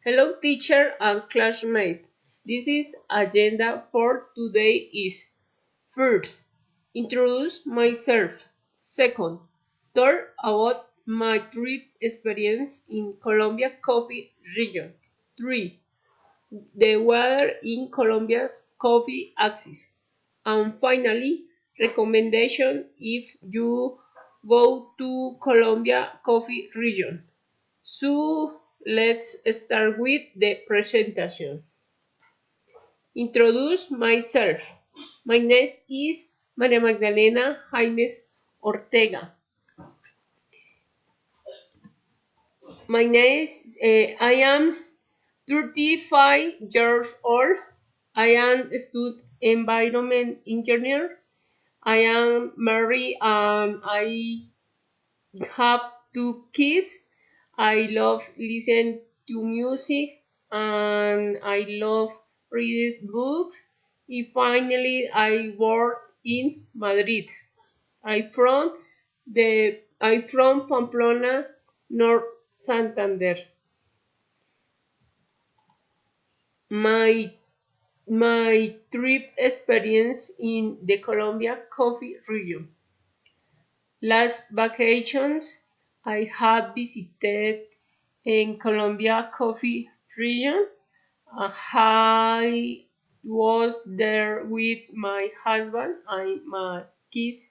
Hello teacher and classmate. This is agenda for today is first, introduce myself. Second, talk about my trip experience in Colombia coffee region. 3. The weather in Colombia's coffee axis. And finally, recommendation if you go to Colombia coffee region. So let's start with the presentation. Introduce myself. My name is María Magdalena Jaimes Ortega. My name is, I am 35 years old. I am a student environment engineer. I am married and I have 2 kids. I love listen to music and I love reading books. And finally, I work in Madrid. I from Pamplona, North Santander. My my trip experience in the Colombia coffee region. Last vacations, I have visited in Colombia coffee region. I was there with my husband and my kids.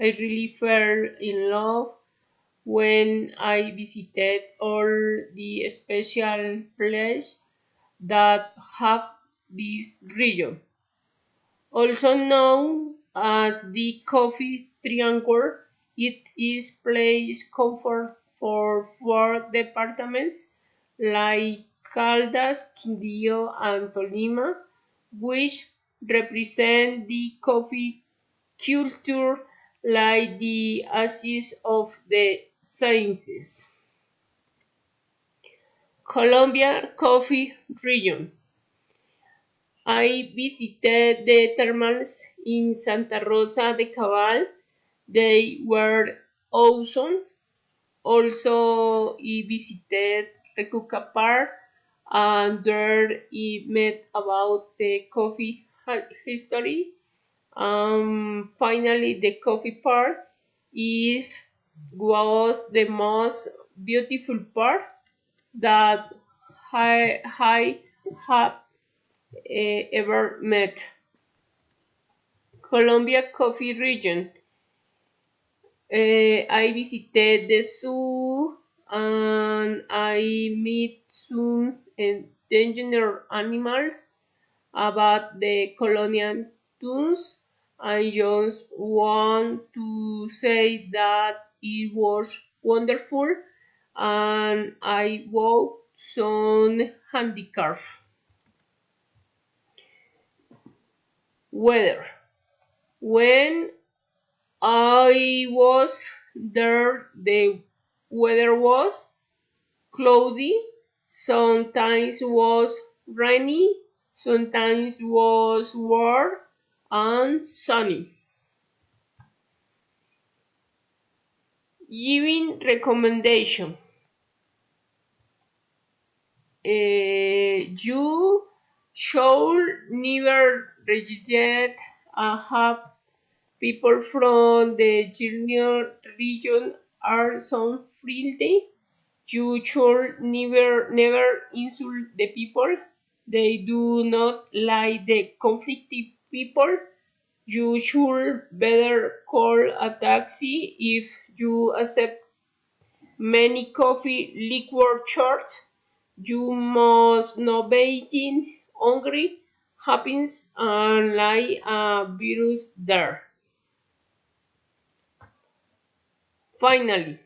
I really fell in love when I visited all the special places that have this region. Also known as the Coffee Triangle, it is place comfort for 4 departments like Caldas, Quindío, and Tolima, which represent the coffee culture like the axis of the sciences. Colombia Coffee Region. I visited the thermals in Santa Rosa de Cabal. They were awesome. Also, I visited Recuca Park and there I met about the coffee history. Finally, the coffee park was the most beautiful part that I have ever met. Colombia Coffee Region. I visited the zoo and I met some endangered animals about the colonial tunes. I just want to say that it was wonderful and I bought some handicraft. Weather. When I was there, the weather was cloudy, sometimes was rainy, sometimes was warm and sunny. Giving recommendation. You should never reject a have people from the junior region are so friendly. You should never insult the people. They do not like the conflicted people. You should better call a taxi if you accept many coffee liquor charge. You must not be hungry happens and like a virus there. Finally,